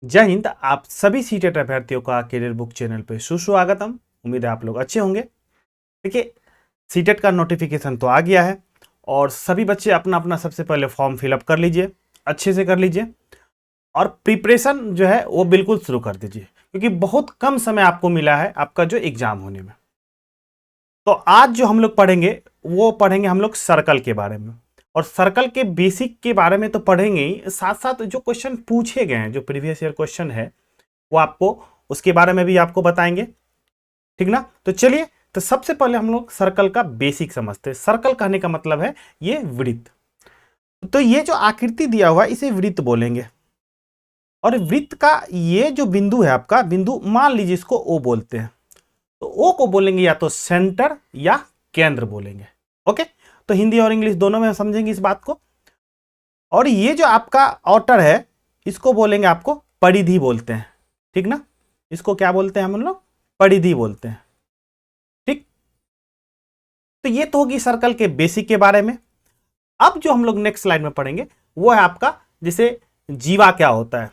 जय हिंद। आप सभी सीटेट अभ्यर्थियों का करियर बुक चैनल पे सुस्वागतम। उम्मीद है आप लोग अच्छे होंगे। देखिए, सीटेट का नोटिफिकेशन तो आ गया है और सभी बच्चे अपना अपना सबसे पहले फॉर्म फिलअप कर लीजिए, अच्छे से कर लीजिए और प्रिपरेशन जो है वो बिल्कुल शुरू कर दीजिए, क्योंकि बहुत कम समय आपको मिला है आपका जो एग्जाम होने में। तो आज जो हम लोग पढ़ेंगे वो पढ़ेंगे हम लोग सर्कल के बारे में, और सर्कल के बेसिक के बारे में तो पढ़ेंगे ही, साथ साथ जो क्वेश्चन पूछे गए हैं, जो प्रीवियस ईयर क्वेश्चन है वो आपको उसके बारे में भी आपको बताएंगे, ठीक ना। तो चलिए, तो सबसे पहले हम लोग सर्कल का बेसिक समझते हैं। सर्कल कहने का मतलब है ये वृत्त। तो ये जो आकृति दिया हुआ है इसे वृत्त बोलेंगे, और वृत्त का ये जो बिंदु है आपका बिंदु, मान लीजिए इसको ओ बोलते हैं, तो ओ को बोलेंगे या तो सेंटर या केंद्र बोलेंगे। ओके, तो हिंदी और इंग्लिश दोनों में समझेंगे इस बात को। और ये जो आपका आउटर है इसको बोलेंगे आपको परिधि बोलते हैं, ठीक ना। इसको क्या बोलते हैं हम लोग? परिधि बोलते हैं, ठीक। तो ये तो होगी सर्कल के बेसिक के बारे में। अब जो हम लोग नेक्स्ट स्लाइड में पढ़ेंगे वो है आपका, जैसे जीवा क्या होता है,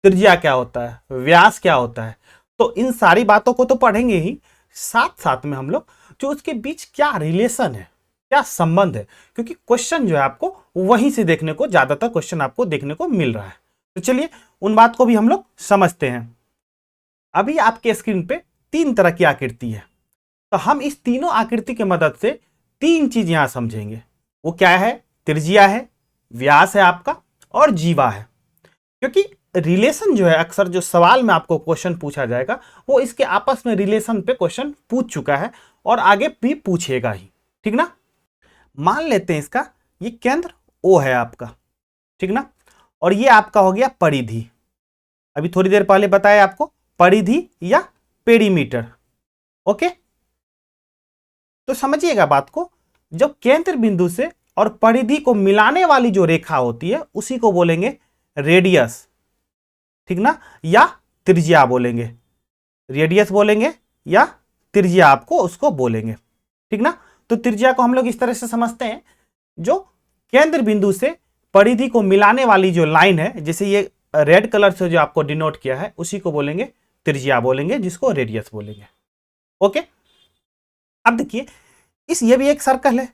त्रिज्या क्या होता है, व्यास क्या होता है। तो इन सारी बातों को तो पढ़ेंगे ही, साथ साथ में हम लोग जो उसके बीच क्या रिलेशन है, क्या संबंध है, क्योंकि क्वेश्चन जो है आपको वहीं से देखने को, ज्यादातर क्वेश्चन आपको देखने को मिल रहा है। तो चलिए उन बात को भी हम लोग समझते हैं। अभी आपके स्क्रीन पे 3 तरह की आकृति है, तो हम इस तीनों आकृति की मदद से 3 चीज यहां समझेंगे। वो क्या है? त्रिज्या है, व्यास है आपका, और जीवा है। क्योंकि रिलेशन जो है, अक्सर जो सवाल में आपको क्वेश्चन पूछा जाएगा वो इसके आपस में रिलेशन पे क्वेश्चन पूछ चुका है और आगे भी पूछेगा ही, ठीक ना। मान लेते हैं इसका ये केंद्र ओ है आपका, ठीक ना, और ये आपका हो गया परिधि। अभी थोड़ी देर पहले बताया आपको परिधि या पेरीमीटर। ओके, तो समझिएगा बात को। जब केंद्र बिंदु से और परिधि को मिलाने वाली जो रेखा होती है उसी को बोलेंगे रेडियस, ठीक ना, या त्रिज्या बोलेंगे। रेडियस बोलेंगे या त्रिज्या आपको उसको बोलेंगे, ठीक ना। तो त्रिज्या को हम लोग इस तरह से समझते हैं, जो केंद्र बिंदु से परिधि को मिलाने वाली जो लाइन है, जैसे ये रेड कलर से जो आपको डिनोट किया है उसी को बोलेंगे त्रिज्या बोलेंगे, जिसको रेडियस बोलेंगे। ओके, अब देखिए इस ये भी एक सर्कल है।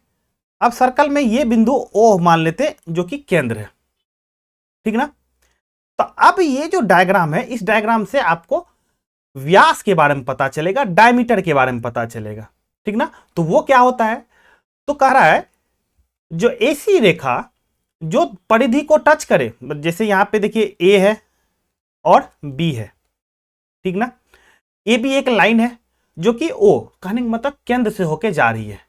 अब सर्कल में ये बिंदु ओ मान लेते हैं जो कि केंद्र है, ठीक ना। तो अब ये जो डायग्राम है, इस डायग्राम से आपको व्यास के बारे में पता चलेगा, डायमीटर के बारे में पता चलेगा, ठीक ना। तो वो क्या होता है? तो कह रहा है जो ऐसी रेखा जो परिधि को टच करे, जैसे यहां पे देखिए ए है और बी है, ठीक ना। ए भी एक लाइन है जो कि ओ कहने का मतलब केंद्र से होके जा रही है।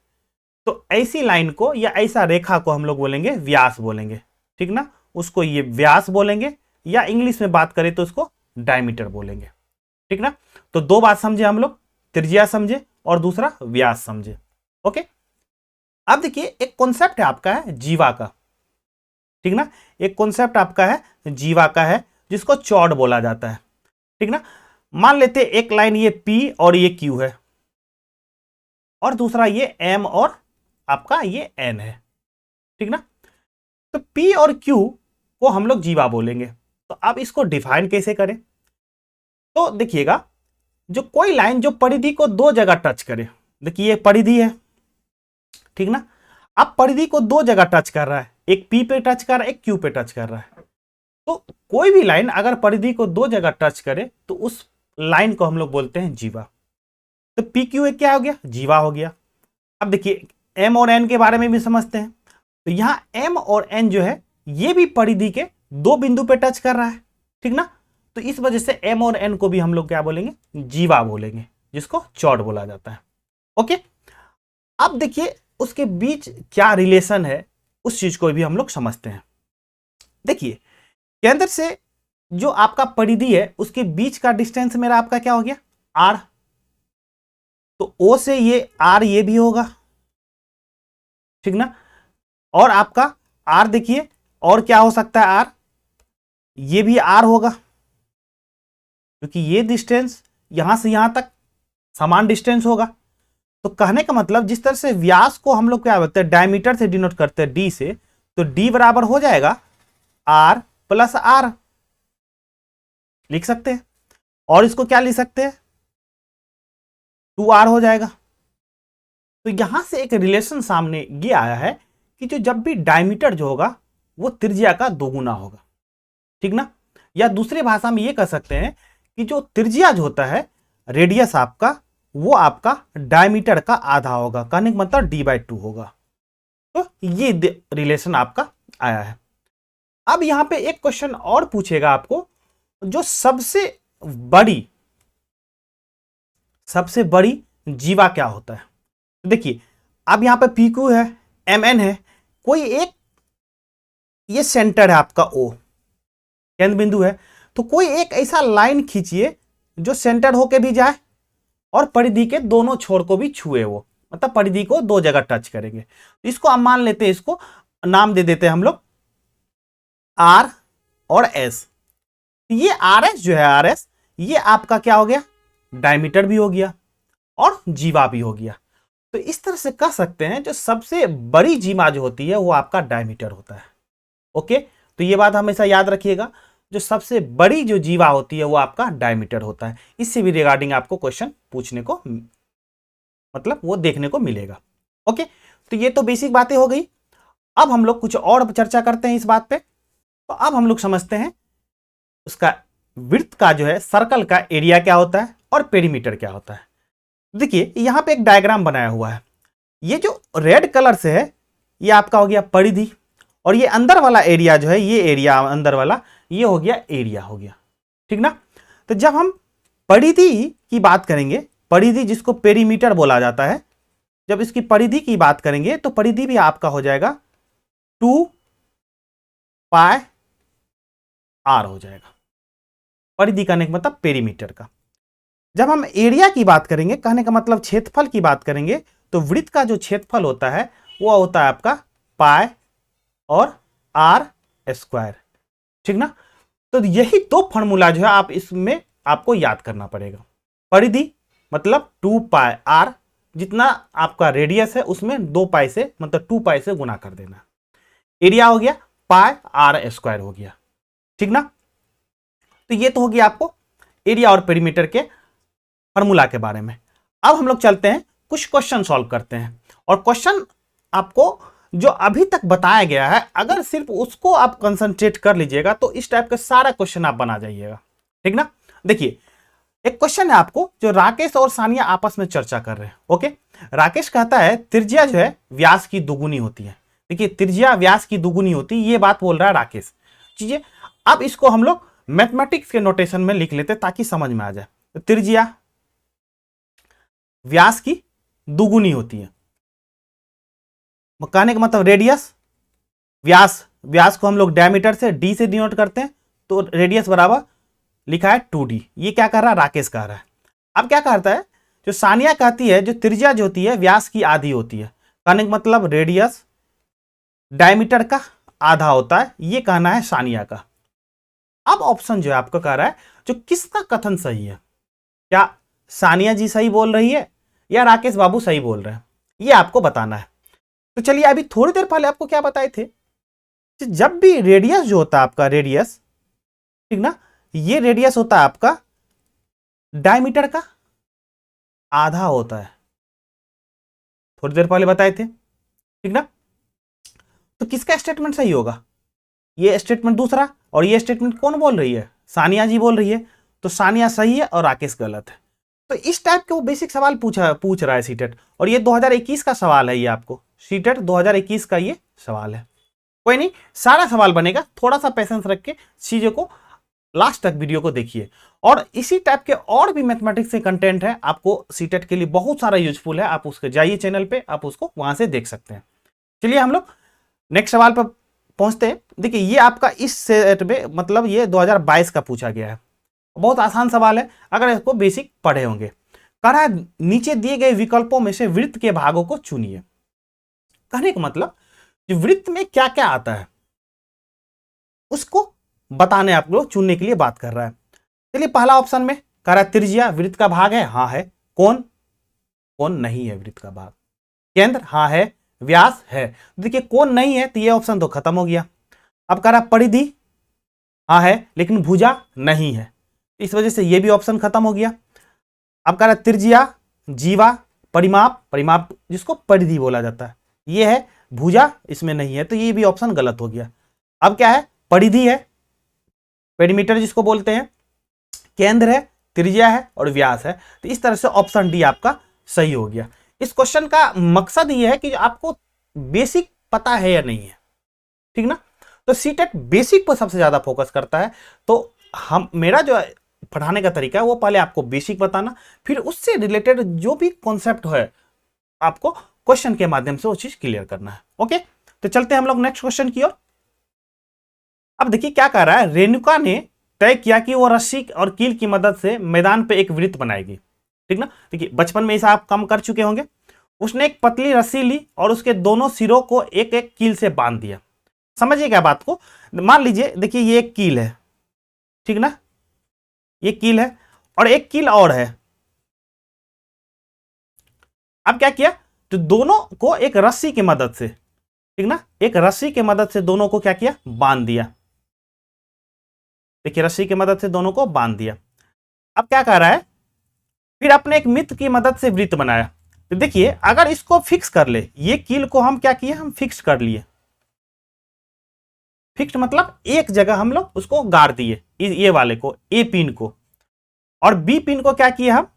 तो ऐसी लाइन को या ऐसा रेखा को हम लोग बोलेंगे व्यास बोलेंगे, ठीक ना। उसको ये व्यास बोलेंगे, या इंग्लिश में बात करें तो उसको डायमीटर बोलेंगे, ठीक ना। तो 2 बात समझे हम लोग, त्रिज्या समझे और दूसरा व्यास समझे। ओके, अब देखिए एक कॉन्सेप्ट है आपका है जीवा का, ठीक ना। एक कॉन्सेप्ट आपका है जीवा का है जिसको चौड़ बोला जाता है, ठीक ना। मान लेते एक लाइन ये पी और ये क्यू है, और दूसरा ये एम और आपका ये एन है, ठीक ना। तो पी और क्यू को हम लोग जीवा बोलेंगे। तो अब इसको डिफाइन कैसे करें? तो देखिएगा, जो कोई लाइन जो परिधि को 2 जगह टच करे, देखिए ये परिधि है, ठीक ना। अब परिधि को 2 जगह टच कर रहा है, एक पी पे टच कर रहा है, एक क्यू पे टच कर रहा है। तो कोई भी लाइन अगर परिधि को 2 जगह टच करे तो उस लाइन को हम लोग बोलते हैं जीवा। तो पी क्यू क्या हो गया? जीवा हो गया। अब देखिए एम और एन के बारे में भी समझते हैं। तो यहां एम और एन जो है ये भी परिधि के 2 बिंदु पे टच कर रहा है, ठीक ना। तो इस वजह से एम और एन को भी हम लोग क्या बोलेंगे? जीवा बोलेंगे, जिसको चौड़ बोला जाता है। ओके, अब देखिए उसके बीच क्या रिलेशन है उस चीज को भी हम लोग समझते हैं। देखिए केंद्र से जो आपका परिधि है उसके बीच का डिस्टेंस मेरा आपका क्या हो गया? आर। तो ओ से ये आर ये भी होगा, ठीक ना। और आपका आर देखिए, और क्या हो सकता है? आर, ये भी आर होगा, क्योंकि ये डिस्टेंस यहां से यहां तक समान डिस्टेंस होगा। तो कहने का मतलब जिस तरह से व्यास को हम लोग क्या बोलते हैं? डायमीटर से डिनोट करते हैं डी से, तो डी बराबर हो जाएगा आर प्लस आर, लिख सकते हैं। और इसको क्या लिख सकते हैं, 2r हो जाएगा। तो यहां से एक रिलेशन सामने ये आया है कि जो जब भी डायमीटर जो होगा वो त्रिज्या का दोगुना होगा, ठीक ना। या दूसरी भाषा में ये कह सकते हैं कि जो त्रिज्या जो होता है, रेडियस आपका, वो आपका डायमीटर का आधा होगा, कहने का मतलब d/2 होगा। तो ये रिलेशन आपका आया है। अब यहां पे एक क्वेश्चन और पूछेगा आपको, जो सबसे बड़ी जीवा क्या होता है। तो देखिए अब यहां पे PQ है, MN है, कोई एक ये सेंटर है आपका O, केंद्र बिंदु है। तो कोई एक ऐसा लाइन खींचिए जो सेंटर होके भी जाए और परिधि के दोनों छोर को भी छुए, वो मतलब परिधि को दो जगह टच करेंगे। इसको हम मान लेते हैं, इसको नाम दे देते हैं हम लोग R और S। ये RS जो है, RS ये आपका क्या हो गया, डायमीटर भी हो गया और जीवा भी हो गया। तो इस तरह से कह सकते हैं जो सबसे बड़ी जीवा जो होती है वो आपका डायमीटर होता है। ओके, तो ये बात हमेशा याद रखिएगा, जो सबसे बड़ी जो जीवा होती है वो आपका डायमीटर होता है। इससे भी रिगार्डिंग आपको क्वेश्चन पूछने को मतलब वो देखने को मिलेगा। ओके, तो ये तो बेसिक बातें हो गई। अब हम लोग कुछ और चर्चा करते हैं इस बात पे। तो अब हम लोग समझते हैं उसका वृत्त का जो है, सर्कल का एरिया क्या होता है और पेरीमीटर क्या होता है। देखिए यहां पे एक डायग्राम बनाया हुआ है। ये जो रेड कलर से है ये आपका हो गया परिधि, और ये अंदर वाला एरिया जो है, ये एरिया अंदर वाला ये हो गया एरिया हो गया, ठीक ना। तो जब हम परिधि की बात करेंगे, परिधि जिसको पेरीमीटर बोला जाता है, जब इसकी परिधि की बात करेंगे तो परिधि भी आपका हो जाएगा 2πr हो जाएगा। परिधि का मतलब पेरीमीटर का। जब हम एरिया की बात करेंगे, कहने का मतलब क्षेत्रफल की बात करेंगे, तो वृत्त का जो क्षेत्रफल होता है वो होता है आपका पाई और r², ठीक ना। तो यही दो फॉर्मूला जो है आप इसमें आपको याद करना पड़ेगा। परिधि मतलब 2πr, जितना आपका रेडियस है उसमें 2π से मतलब 2π से गुना कर देना। एरिया हो गया πr² हो गया, ठीक ना। तो ये तो होगी आपको एरिया और पेरीमीटर के फॉर्मूला के बारे में। अब हम लोग चलते हैं कुछ क्वेश्चन सॉल्व करते हैं, और क्वेश्चन आपको जो अभी तक बताया गया है अगर सिर्फ उसको आप कंसंट्रेट कर लीजिएगा तो इस टाइप का सारा क्वेश्चन आप बना जाइएगा, ठीक ना। देखिए एक क्वेश्चन है आपको, जो राकेश और सानिया आपस में चर्चा कर रहे हैं। ओके, राकेश कहता है त्रिज्या जो है व्यास की दुगुनी होती है। देखिए त्रिज्या व्यास की दुगुनी होती है, ये बात बोल रहा है राकेश। चीजें अब इसको हम लोग मैथमेटिक्स के नोटेशन में लिख लेते ताकि समझ में आ जाए। तो त्रिज्या व्यास की दुगुनी होती है, कहने का मतलब रेडियस, व्यास को हम लोग डायमीटर से d से डिनोट करते हैं, तो रेडियस बराबर लिखा है 2d। ये क्या कर रहा है, राकेश कह रहा है। अब क्या करता है, जो सानिया कहती है जो त्रिज्या जो होती है व्यास की आधी होती है, कहने का मतलब रेडियस डायमीटर का आधा होता है, ये कहना है सानिया का। अब ऑप्शन जो है आपका कह रहा है जो किसका कथन सही है, क्या सानिया जी सही बोल रही है या राकेश बाबू सही बोल रहे हैं, ये आपको बताना है। तो चलिए अभी थोड़ी देर पहले आपको क्या बताए थे, जब भी रेडियस जो होता है आपका, रेडियस, ठीक ना, ये रेडियस होता है आपका डायमीटर का आधा होता है, थोड़ी देर पहले बताए थे, ठीक ना। तो किसका स्टेटमेंट सही होगा, ये स्टेटमेंट दूसरा, और ये स्टेटमेंट कौन बोल रही है, सानिया जी बोल रही है। तो सानिया सही है और राकेश गलत है। तो इस टाइप के वो बेसिक सवाल पूछ रहा है सीटेट, और ये 2021 का सवाल है, ये आपको सीटेट 2021 का ये सवाल है। कोई नहीं, सारा सवाल बनेगा, थोड़ा सा पेशेंस रख के चीजों को लास्ट तक वीडियो को देखिए। और इसी टाइप के और भी मैथमेटिक्स के कंटेंट है आपको सीटेट के लिए बहुत सारा यूजफुल है, आप उसके जाइए चैनल पे, आप उसको वहां से देख सकते हैं। चलिए हम लोग नेक्स्ट सवाल पर पहुंचते हैं। देखिए ये आपका इस सेट में मतलब ये 2022 का पूछा गया है, बहुत आसान सवाल है अगर इसको बेसिक पढ़े होंगे। कह रहा है नीचे दिए गए विकल्पों में से वृत्त के भागों को चुनिए। कहने का मतलब जो वृत्त में क्या क्या आता है उसको बताने आप लोग चुनने के लिए बात कर रहा है। चलिए पहला ऑप्शन में कह रहा है त्रिज्या वृत्त का भाग है, हाँ है। कौन नहीं है वृत्त का भाग, केंद्र हाँ है, व्यास है। देखिए कौन नहीं है तो ये ऑप्शन तो खत्म हो गया। अब कह रहा परिधि हाँ है लेकिन भुजा नहीं है, इस वजह से ये भी ऑप्शन खत्म हो गया। अब कह रहा है त्रिज्या, जीवा, परिमाप, परिमाप जिसको परिधि बोला जाता है, ये है भुजा, इसमें नहीं है, तो ये भी ऑप्शन गलत हो गया। अब क्या है, परिधि है, पेरीमीटर जिसको बोलते हैं, केंद्र है, त्रिज्या है और व्यास है। तो इस तरह से ऑप्शन डी आपका सही हो गया। इस क्वेश्चन का मकसद ये है कि आपको बेसिक पता है या नहीं है, ठीक ना। तो सीटेट बेसिक पर सबसे ज्यादा फोकस करता है। तो हम मेरा जो पढ़ाने का तरीका है वो पहले आपको बेसिक बताना, फिर उससे रिलेटेड जो भी कॉन्सेप्ट है आपको क्वेश्चन के माध्यम से वो चीज क्लियर करना है। ओके, तो चलते हैं हम लोग नेक्स्ट क्वेश्चन की ओर। अब देखिए क्या कह रहा है, रेणुका ने तय किया कि वो रस्सी और कील की मदद से मैदान पे एक वृत्त बनाएगी, ठीक ना। देखिए बचपन में इसे आप कम कर चुके होंगे। उसने एक पतली रस्सी ली और उसके दोनों सिरों को एक एक कील से बांध दिया। समझिए क्या बात को, मान लीजिए देखिए ये एक कील है, ठीक ना, ये कील है और एक कील और है। अब क्या किया, तो दोनों को एक रस्सी की मदद से, ठीक ना, एक रस्सी की मदद से दोनों को क्या किया, बांध दिया। देखिए रस्सी की मदद से दोनों को बांध दिया। अब क्या कह रहा है, फिर अपने एक मित्र की मदद से वृत्त बनाया। तो देखिए अगर इसको फिक्स कर ले, ये कील को हम क्या किए, हम फिक्स कर लिए। फिक्स मतलब एक जगह हम लोग उसको गाड़ दिए, ये वाले को, ए पिन को, और बी पिन को क्या किए हम,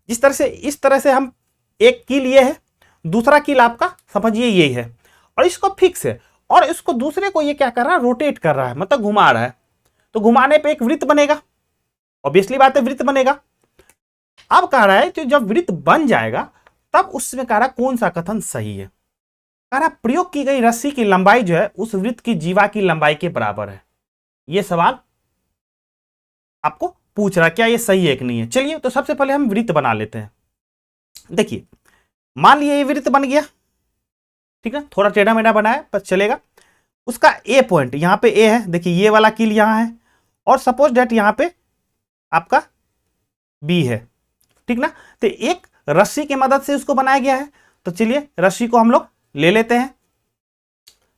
जिस तरह से, इस तरह से हम, एक कील ये है, दूसरा कील आपका समझिए ये है, और इसको फिक्स है, और इसको दूसरे को ये क्या कर रहा है, रोटेट कर रहा है, मतलब घुमा रहा है। तो घुमाने पे एक वृत्त बनेगा, ऑब्वियसली बात है वृत्त बनेगा। अब कह रहा है कि जब वृत्त बन जाएगा तब उसमें कह रहा कौन सा कथन सही है। कह रहा प्रयोग की गई रस्सी की लंबाई जो है उस वृत्त की जीवा की लंबाई के बराबर है। यह सवाल आपको पूछ रहा, क्या ये सही है कि नहीं है। चलिए तो सबसे पहले हम वृत्त बना लेते हैं। देखिए मान लिया ये वृत्त बन गया, ठीक है, थोड़ा टेढ़ा मेढ़ा बनाया पर चलेगा। उसका ए पॉइंट यहां पे ए है, देखिए ये वाला कील यहां है, और सपोज डेट यहां पे आपका बी है, ठीक ना। तो एक रस्सी की मदद से उसको बनाया गया है। तो चलिए रस्सी को हम लोग ले लेते हैं।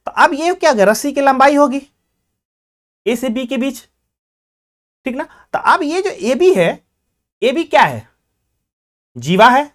तो अब ये क्या होगा, रस्सी की लंबाई होगी ए से बी के बीच, ठीक ना। तो अब ये जो ए बी है, ए बी क्या है, जीवा है,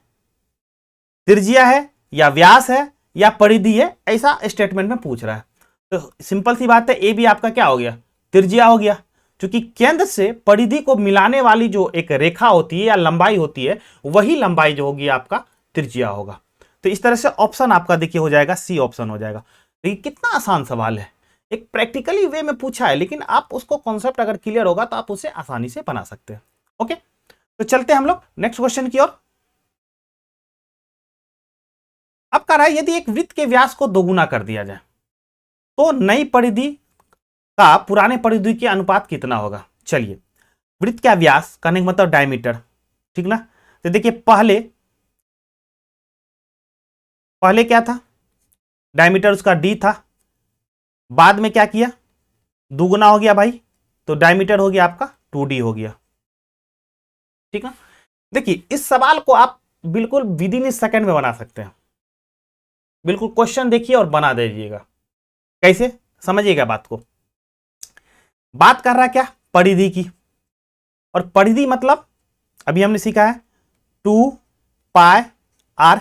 त्रिज्या है, या व्यास है, या परिधि है, ऐसा स्टेटमेंट में पूछ रहा है। तो सिंपल सी बात है, ए बी आपका क्या हो गया, त्रिज्या हो गया, क्योंकि केंद्र से परिधि को मिलाने वाली जो एक रेखा होती है या लंबाई होती है, वही लंबाई जो होगी आपका त्रिज्या होगा। तो इस तरह से ऑप्शन आपका देखिए हो जाएगा सी ऑप्शन हो जाएगा। देखिए कितना आसान सवाल है, एक प्रैक्टिकली वे में पूछा है, लेकिन आप उसको कॉन्सेप्ट अगर क्लियर होगा तो आप उसे आसानी से बना सकते हैं। ओके, तो चलते हैं हम लोग नेक्स्ट क्वेश्चन की ओर। अब कह रहा है यदि एक वृत्त के व्यास को दोगुना कर दिया जाए तो नई परिधि का पुराने परिधि के अनुपात कितना होगा। चलिए वृत्त का व्यास कहने का मतलब डायमीटर, ठीक ना। तो देखिए पहले क्या था, डायमीटर उसका डी था, बाद में क्या किया, दुगुना हो गया भाई, तो डायमीटर हो गया आपका 2d हो गया, ठीक ना। देखिए इस सवाल को आप बिल्कुल विद इन सेकंड में बना सकते हैं। बिल्कुल क्वेश्चन देखिए और बना दीजिएगा। कैसे, समझिएगा बात को। बात कर रहा क्या, परिधि की, और परिधि मतलब अभी हमने सीखा है 2πr,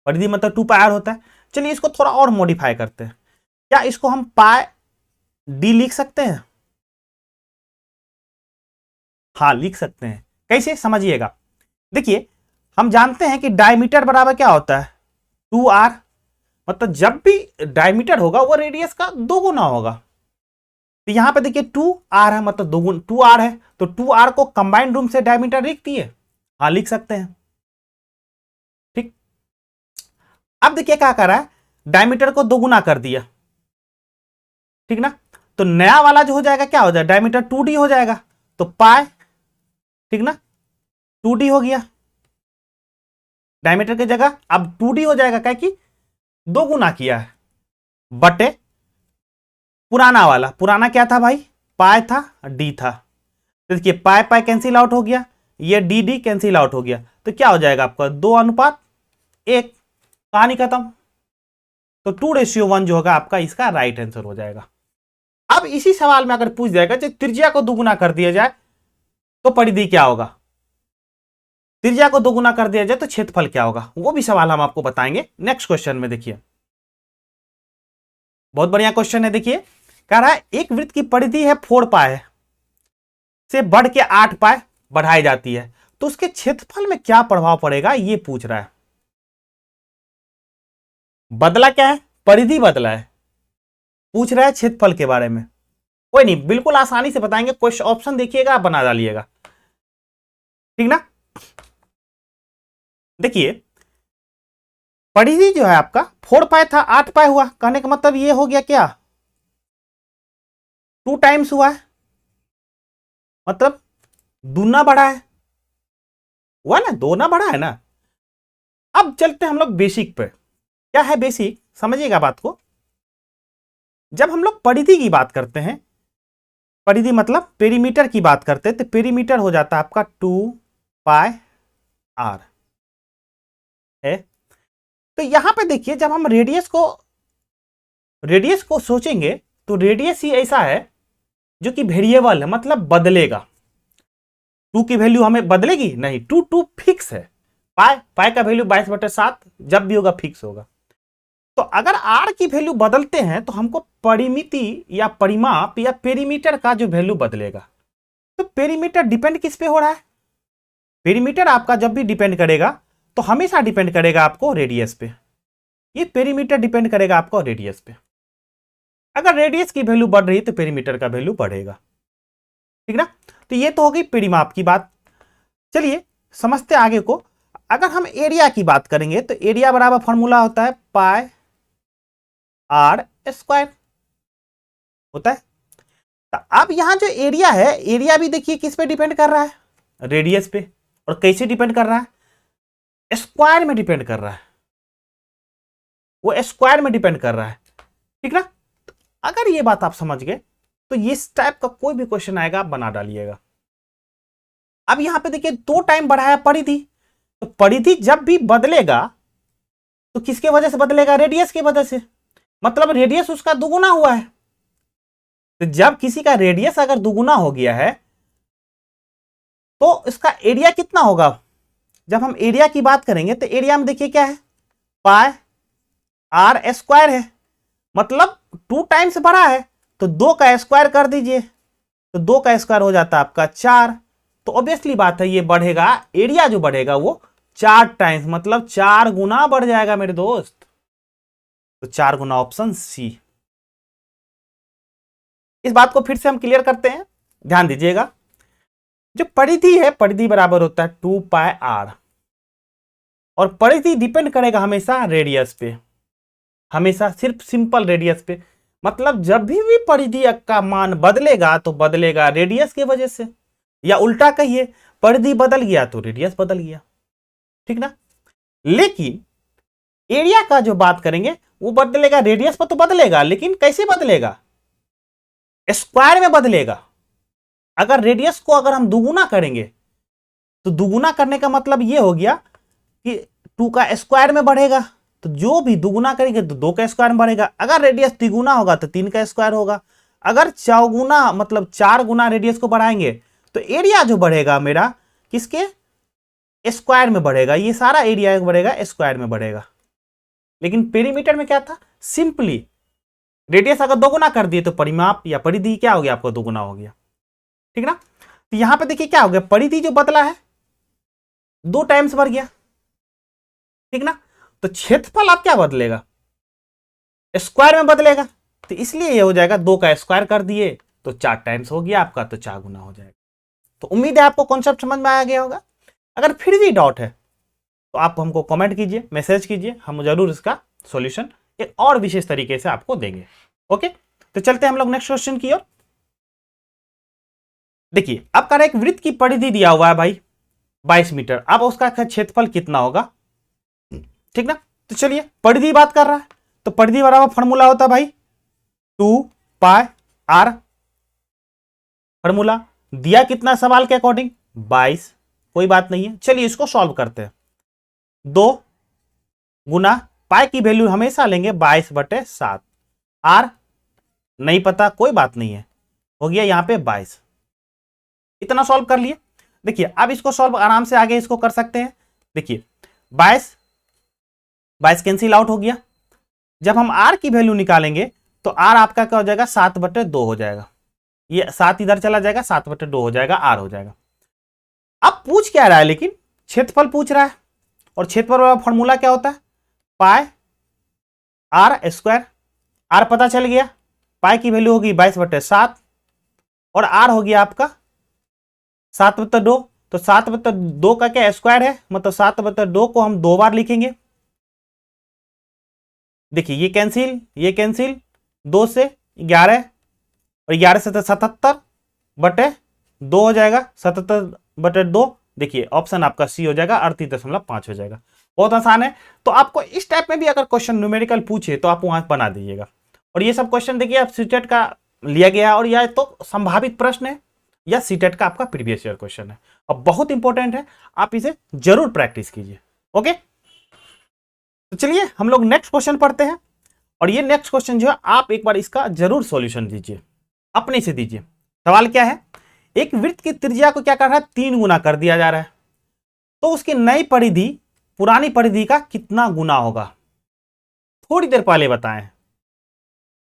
परिधि मतलब 2πr होता है। चलिए इसको थोड़ा और मॉडिफाई करते हैं, क्या इसको हम पाई डी लिख सकते हैं, हाँ लिख सकते हैं। कैसे, समझिएगा। देखिए हम जानते हैं कि डायमीटर बराबर क्या होता है, 2r, मतलब जब भी डायमीटर होगा वो रेडियस का दोगुना होगा। तो यहां पे देखिए 2r है, मतलब दोगुना 2r है, तो 2r को कंबाइंड रूम से डायमीटर लिख दिए, हाँ लिख सकते हैं, ठीक। अब देखिए क्या कर रहा है, डायमीटर को दोगुना कर दिया, ठीक ना। तो नया वाला जो हो जाएगा क्या हो जाएगा, डायमीटर 2d हो जाएगा, तो पाई, ठीक ना, 2d हो गया डायमीटर की जगह, अब 2d हो जाएगा, क्या कि दो गुना किया है, बटे पुराना वाला, पुराना क्या था भाई, पाई था, डी था। तो देखिए पाई पाई कैंसिल आउट हो गया, ये डी डी कैंसिल आउट हो गया, तो क्या हो जाएगा आपका 2:1, कहानी खत्म। तो 2:1 जो होगा आपका इसका राइट आंसर हो जाएगा। अब इसी सवाल में अगर पूछ जाएगा कि त्रिज्या को दुगुना कर दिया जाए तो परिधि क्या होगा, त्रिज्या को दोगुना कर दिया जाए तो क्षेत्रफल क्या होगा, वो भी सवाल हम आपको बताएंगे नेक्स्ट क्वेश्चन में। देखिए बहुत बढ़िया क्वेश्चन है। देखिए कह रहा है एक वृत्त की परिधि है 4 पाए से बढ़ के 8 पाए बढ़ाई जाती है, तो उसके क्षेत्रफल में क्या प्रभाव पड़ेगा, ये पूछ रहा है। बदला क्या है, परिधि बदला है, पूछ रहा है क्षेत्रफल के बारे में। कोई नहीं, बिल्कुल आसानी से बताएंगे, क्वेश्चन ऑप्शन देखिएगा, आप बना डालिएगा, ठीक ना। देखिए परिधि जो है आपका 4 पाए था 8 पाए हुआ, कहने का मतलब ये हो गया क्या, 2 टाइम्स हुआ है, मतलब दूना बढ़ा है, हुआ ना, दोना बढ़ा है ना। अब चलते हैं हम लोग बेसिक पे। क्या है बेसिक, समझिएगा बात को। जब हम लोग परिधि की बात करते हैं, परिधि मतलब पेरीमीटर की बात करते हैं, तो पेरीमीटर हो जाता है आपका 2 पाई आर है। तो यहां पे देखिए जब हम रेडियस को सोचेंगे तो रेडियस ही ऐसा है जो कि वेरिएबल है, मतलब बदलेगा। 2 की वैल्यू हमें बदलेगी नहीं, 2 फिक्स है। पाई का वैल्यू 22/7 जब भी होगा फिक्स होगा। तो अगर आर की वैल्यू बदलते हैं तो हमको परिमिति या परिमाप या पेरीमीटर का जो वैल्यू बदलेगा। तो पेरीमीटर डिपेंड किस पे हो रहा है, पेरीमीटर आपका जब भी डिपेंड करेगा तो हमेशा डिपेंड करेगा आपको रेडियस पे। ये पेरीमीटर डिपेंड करेगा आपको रेडियस पे। अगर रेडियस की वैल्यू बढ़ रही है तो पेरीमीटर का वैल्यू बढ़ेगा, ठीक ना। तो ये तो हो गई परिमाप की बात। चलिए समझते आगे को। अगर हम एरिया की बात करेंगे तो एरिया बराबर फॉर्मूला होता है पाई आर स्क्वायर होता है। तो अब यहां जो एरिया है, एरिया भी देखिए किस पे डिपेंड कर रहा है, रेडियस पे। और कैसे डिपेंड कर रहा है, स्क्वायर में डिपेंड कर रहा है, वो स्क्वायर में डिपेंड कर रहा है, ठीक ना। तो अगर ये बात आप समझ गए तो इस टाइप का कोई भी क्वेश्चन आएगा आप बना डालिएगा। अब यहां पे देखिए 2 टाइम बढ़ाया परिधि, तो परिधि जब भी बदलेगा तो किसके वजह से बदलेगा, रेडियस की वजह से, मतलब रेडियस उसका दुगुना हुआ है। तो जब किसी का रेडियस अगर दुगुना हो गया है तो इसका एरिया कितना होगा। जब हम एरिया की बात करेंगे तो एरिया में देखिए क्या है, पाई आर स्क्वायर है, मतलब 2 टाइम्स बढ़ा है तो 2 का स्क्वायर कर दीजिए, तो 2 का स्क्वायर हो जाता है आपका 4। तो ऑब्वियसली बात है ये बढ़ेगा, एरिया जो बढ़ेगा वो 4 टाइम्स, मतलब 4 गुना बढ़ जाएगा मेरे दोस्त। तो 4 गुना ऑप्शन सी। इस बात को फिर से हम क्लियर करते हैं, ध्यान दीजिएगा। जो परिधि है, परिधि बराबर होता है 2 पाई आर, और परिधि डिपेंड करेगा हमेशा रेडियस पे, हमेशा सिर्फ सिंपल रेडियस पे। मतलब जब भी परिधि का मान बदलेगा तो बदलेगा रेडियस की वजह से, या उल्टा कहिए परिधि बदल गया तो रेडियस बदल गया, ठीक ना। लेकिन एरिया का जो बात करेंगे वो बदलेगा, रेडियस पर तो बदलेगा, लेकिन कैसे बदलेगा, स्क्वायर में बदलेगा। अगर रेडियस को अगर हम दुगुना करेंगे तो दुगुना करने का मतलब ये हो गया कि 2 का स्क्वायर में बढ़ेगा, तो जो भी दुगुना करेंगे तो 2 का स्क्वायर में बढ़ेगा। अगर रेडियस तिगुना होगा तो 3 का स्क्वायर होगा। अगर चौगुना मतलब 4 गुना रेडियस को बढ़ाएंगे तो एरिया जो बढ़ेगा मेरा किसके, स्क्वायर में बढ़ेगा। ये सारा एरिया बढ़ेगा स्क्वायर में बढ़ेगा। लेकिन पेरीमीटर में क्या था, सिंपली रेडियस अगर दोगुना कर दिए तो परिमाप या परिधि क्या हो गया, आपको दोगुना हो गया, ठीक ना। तो यहां पे देखिए क्या हो गया, परिधि जो बदला है 2 टाइम्स बढ़ गया, ठीक ना। तो क्षेत्रफल आप क्या बदलेगा, स्क्वायर में बदलेगा। तो इसलिए ये हो जाएगा 2 का स्क्वायर कर दिए तो 4 टाइम्स हो गया आपका, तो 4 गुना हो जाएगा। तो उम्मीद है आपको कॉन्सेप्ट समझ में आ गया होगा। अगर फिर भी डाउट है तो आप हमको कमेंट कीजिए, मैसेज कीजिए, हम जरूर इसका सॉल्यूशन एक और विशेष तरीके से आपको देंगे। ओके, तो चलते हैं हम लोग नेक्स्ट क्वेश्चन की ओर। देखिए अब कह रहा है एक वृत्त की परिधि दिया हुआ है भाई 22 मीटर, अब उसका क्षेत्रफल कितना होगा, ठीक ना। तो चलिए परिधि बात कर रहा है तो परिधि बराबर फॉर्मूला होता है भाई 2 पाई आर, फॉर्मूला दिया कितना सवाल के अकॉर्डिंग 22, कोई बात नहीं है। चलिए इसको सॉल्व करते हैं। 2 गुना पाई की वैल्यू हमेशा लेंगे 22/7, आर नहीं पता कोई बात नहीं है, हो गया यहां पे 22। इतना सॉल्व कर लिए। देखिए अब इसको सॉल्व आराम से आगे इसको कर सकते हैं। देखिए 22 22 कैंसिल आउट हो गया। जब हम आर की वैल्यू निकालेंगे तो आर आपका क्या हो जाएगा 7/2 हो जाएगा। ये 7 इधर चला जाएगा, 7/2 हो जाएगा, आर हो जाएगा। अब पूछ क्या रहा है, लेकिन क्षेत्रफल पूछ रहा है, और क्षेत्रफल वाला फॉर्मूला क्या होता है, पाई आर स्क्वायर। आर पता चल गया, पाई की वैल्यू होगी 22/7 और आर हो गया आपका 7/2। तो 7/2 का क्या स्क्वायर है, मतलब 7/2 को हम 2 बार लिखेंगे। देखिए ये कैंसिल 2 से 11 और 11 से 77/2 हो जाएगा, 77/2। देखिए ऑप्शन आपका सी हो जाएगा, 38.5 हो जाएगा। बहुत आसान है। तो आपको इस टाइप में भी अगर क्वेश्चन न्यूमेरिकल पूछे तो आप वहां बना दीजिएगा। और ये सब क्वेश्चन देखिए आप सीटेट का लिया गया है, और यह तो संभावित प्रश्न है या सीटेट का आपका प्रीवियस ईयर क्वेश्चन है, और बहुत इंपॉर्टेंट है, आप इसे जरूर प्रैक्टिस कीजिए। ओके, तो चलिए हम लोग नेक्स्ट क्वेश्चन पढ़ते हैं। और ये नेक्स्ट क्वेश्चन जो है आप एक बार इसका जरूर सॉल्यूशन दीजिए, अपने से दीजिए। सवाल क्या है, एक वृत्त की त्रिज्या को क्या कर रहा है, 3 गुना कर दिया जा रहा है, तो उसकी नई परिधि पुरानी परिधि का कितना गुना होगा, थोड़ी देर पहले बताएं।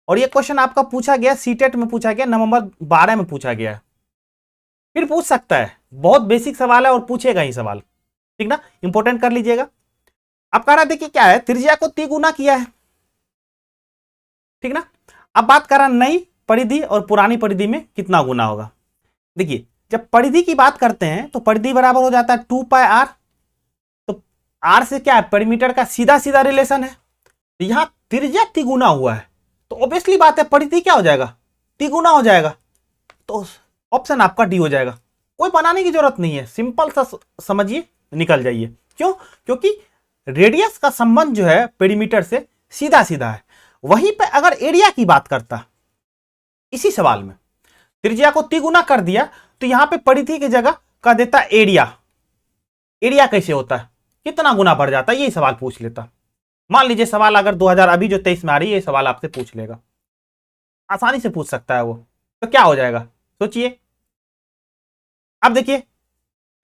और ये क्वेश्चन आपका पूछा गया सीटेट में, पूछा गया नवंबर 12 में पूछा गया है, फिर पूछ सकता है। बहुत बेसिक सवाल है और पूछेगा ही सवाल, ठीक ना, इंपॉर्टेंट कर लीजिएगा। अब कह रहा है देखिए क्या है, त्रिज्या को 3 गुना किया है, ठीक ना। अब बात कर रहा नई परिधि और पुरानी परिधि में कितना गुना होगा। देखिए जब परिधि की बात करते हैं तो परिधि बराबर हो जाता है 2πr। तो r से क्या है, पेरीमीटर का सीधा सीधा रिलेशन है। तो यहां त्रिज्या तिगुना हुआ है, तो ऑब्वियसली बात है परिधि क्या हो जाएगा, तिगुना हो जाएगा। तो ऑप्शन आपका डी हो जाएगा। कोई बनाने की जरूरत नहीं है, सिंपल सा समझिए, निकल जाइए। क्यों, क्योंकि रेडियस का संबंध जो है पेरीमीटर से सीधा सीधा है। वहीं पे अगर एरिया की बात करता, इसी सवाल में त्रिज्या को तिगुना कर दिया, तो यहां पे परिधि की जगह कर देता एरिया। एरिया कैसे होता है, कितना गुना बढ़ जाता है, ये सवाल पूछ लेता। मान लीजिए सवाल अगर 2000 अभी जो 23 में आ रही है, ये सवाल आपसे पूछ लेगा, आसानी से पूछ सकता है वो, तो क्या हो जाएगा सोचिए। अब देखिए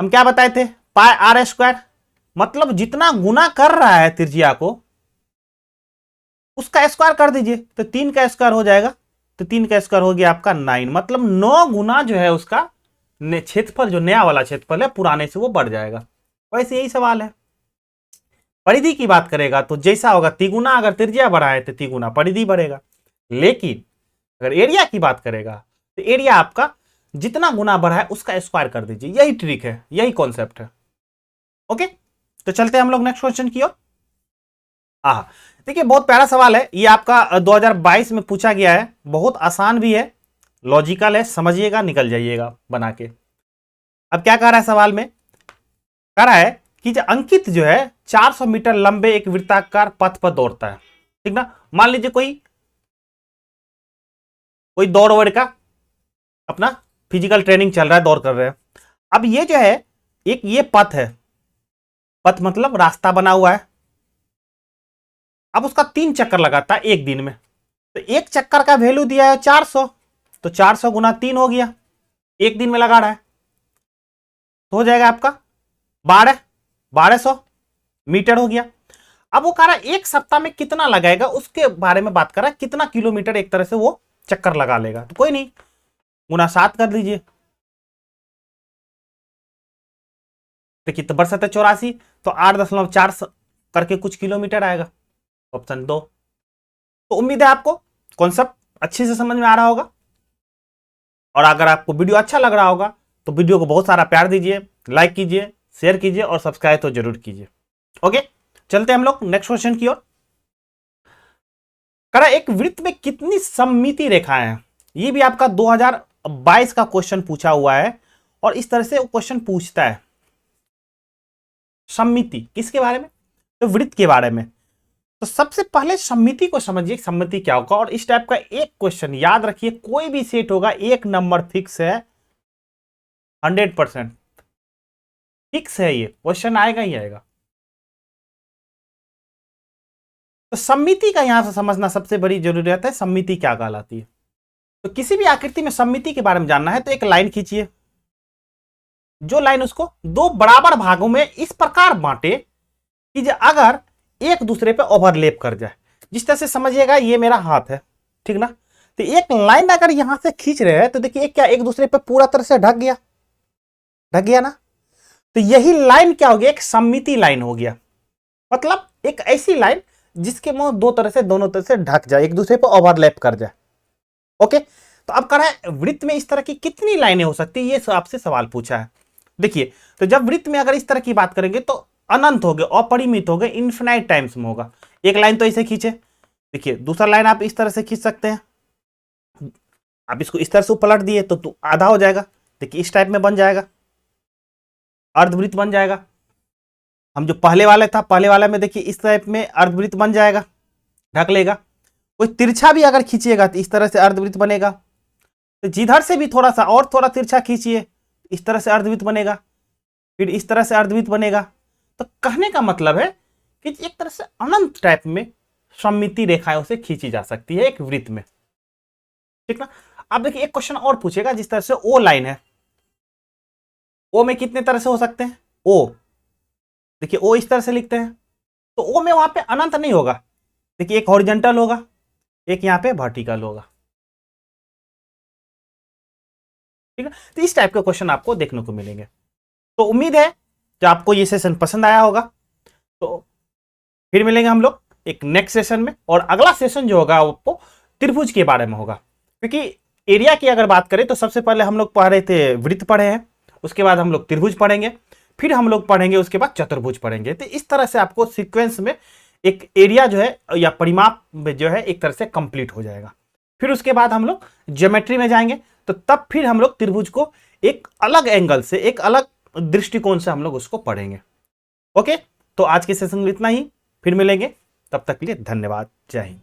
हम क्या बताए थे, पाई आर स्क्वायर, मतलब जितना गुना कर रहा है त्रिज्या को उसका स्क्वायर कर दीजिए, तो 3 का स्क्वायर हो जाएगा। तो 3 का स्क्वायर हो गया आपका 9, मतलब 9 गुना जो है उसका क्षेत्रफल, जो नया वाला क्षेत्रफल है पुराने से वो बढ़ जाएगा। वैसे यही सवाल है। परिधि की बात करेगा तो जैसा होगा तिगुना, अगर त्रिज्या बढ़ाए तो तिगुना परिधि बढ़ेगा। लेकिन अगर एरिया की बात करेगा तो एरिया आपका जितना गुना बढ़ा है उसका स्क्वायर कर दीजिए। यही ट्रिक है, यही कॉन्सेप्ट है। ओके, तो चलते हैं हम लोग नेक्स्ट क्वेश्चन की ओर। देखिए बहुत प्यारा सवाल है, ये आपका 2022 में पूछा गया है, बहुत आसान भी है, लॉजिकल है, समझिएगा, निकल जाइएगा बना के। अब क्या कह रहा है सवाल में, कह रहा है कि जो अंकित जो है 400 मीटर लंबे एक वृत्ताकार पथ पर दौड़ता है, ठीक ना। मान लीजिए कोई दौड़ वड़ का अपना फिजिकल ट्रेनिंग चल रहा है, दौड़ कर रहे हैं। अब ये जो है एक ये पथ है, पथ मतलब रास्ता बना हुआ है। अब उसका 3 चक्कर लगाता है एक दिन में, तो एक चक्कर का वैल्यू दिया है 400, तो 400 गुना 3 हो गया, एक दिन में लगा रहा है, तो हो जाएगा आपका 1200 मीटर हो गया। अब वो कह रहा है एक सप्ताह में कितना लगाएगा, उसके बारे में बात कर रहा है, कितना किलोमीटर एक तरह से वो चक्कर लगा लेगा। तो कोई नहीं, गुना 7 कर दीजिए। देखिए तो बरसत 84, तो 8.4 करके कुछ किलोमीटर आएगा, ऑप्शन 2। तो उम्मीद है आपको कॉन्सेप्ट अच्छे से समझ में आ रहा होगा। और अगर आपको वीडियो अच्छा लग रहा होगा तो वीडियो को बहुत सारा प्यार दीजिए, लाइक कीजिए, शेयर कीजिए और सब्सक्राइब तो जरूर कीजिए। ओके, चलते हैं हम लोग नेक्स्ट क्वेश्चन की ओर। करा एक वृत्त में कितनी सममिति रेखाएं हैं, ये भी आपका 2022 का क्वेश्चन पूछा हुआ है, और इस तरह से वो क्वेश्चन पूछता है। सममिति किसके बारे में, तो वृत्त के बारे में। तो सबसे पहले सममिति को समझिए, सममिति क्या होगा। और इस टाइप का एक क्वेश्चन याद रखिए, कोई भी सेट होगा, एक नंबर फिक्स है, 100% फिक्स है, ये क्वेश्चन आएगा ही आएगा। तो सममिति का यहां से समझना सबसे बड़ी जरूरत है, सममिति क्या कहलाती है। तो किसी भी आकृति में सममिति के बारे में जानना है तो एक लाइन खींचिए, जो लाइन उसको दो बराबर भागों में इस प्रकार बांटे कि जो अगर एक दूसरे पे ओवरलैप कर जाए, जिस तरह से समझिएगा ये मेरा हाथ है, ठीक ना, तो एक लाइन अगर यहां से खींच रहे हैं तो देखिए क्या एक दूसरे पे पूरा तरह से ढक गया ना। तो यही लाइन क्या हो गया, एक सममिति लाइन हो गया, मतलब एक ऐसी लाइन जिसके मुंह दो तरह से, दोनों तरह से ढक जाए, एक दूसरे पे ओवरलैप कर जाए। ओके, तो अब कह रहा है वृत्त में इस तरह की कितनी लाइनें हो सकती है, ये आपसे सवाल पूछा है। देखिए, तो जब वृत्त में अगर इस तरह की बात करेंगे तो अनंत हो गए, अपरिमित हो गए, इन्फिनाइट टाइम्स में होगा। एक लाइन तो ऐसे खींचे, देखिए दूसरा लाइन आप इस तरह से खींच सकते हैं, आप इसको इस तरह से पलट दिए तो आधा हो जाएगा, देखिए इस टाइप में बन जाएगा, अर्धवृत्त बन जाएगा। हम जो पहले वाले था, पहले वाले में देखिए इस टाइप में अर्धवृत्त बन जाएगा, ढक लेगा। कोई तिरछा भी अगर खींचिएगा तो इस तरह से अर्धवृत्त बनेगा, तो जिधर से भी थोड़ा सा और थोड़ा तिरछा खींचिए, इस तरह से अर्धवृत्त बनेगा, फिर इस तरह से अर्धवृत्त बनेगा। तो कहने का मतलब है कि एक तरह से अनंत टाइप में सममिति रेखाओं से खींची जा सकती है एक वृत्त में, ठीक ना। अब देखिए एक क्वेश्चन और पूछेगा, जिस तरह से ओ लाइन है, ओ में कितने तरह से हो सकते हैं, ओ देखिए ओ इस तरह से लिखते हैं, तो ओ में वहां पे अनंत नहीं होगा, देखिए एक हॉरिजॉन्टल होगा, एक यहां पे वर्टिकल होगा, ठीक है। तो इस टाइप के क्वेश्चन आपको देखने को मिलेंगे। तो उम्मीद है कि आपको ये सेशन पसंद आया होगा। तो फिर मिलेंगे हम लोग एक नेक्स्ट सेशन में, और अगला सेशन जो होगा वो त्रिभुज के बारे में होगा, क्योंकि एरिया की अगर बात करें तो सबसे पहले हम लोग पढ़ रहे थे वृत्त पढ़े हैं, उसके बाद हम लोग त्रिभुज पढ़ेंगे, फिर हम लोग पढ़ेंगे उसके बाद चतुर्भुज पढ़ेंगे। तो इस तरह से आपको सीक्वेंस में एक एरिया जो है या परिमाप में जो है एक तरह से कंप्लीट हो जाएगा। फिर उसके बाद हम लोग ज्योमेट्री में जाएंगे, तो तब फिर हम लोग त्रिभुज को एक अलग एंगल से, एक अलग दृष्टिकोण से हम लोग उसको पढ़ेंगे। ओके, तो आज के सेशन में इतना ही, फिर मिलेंगे, तब तक के लिए धन्यवाद, जय हिंद।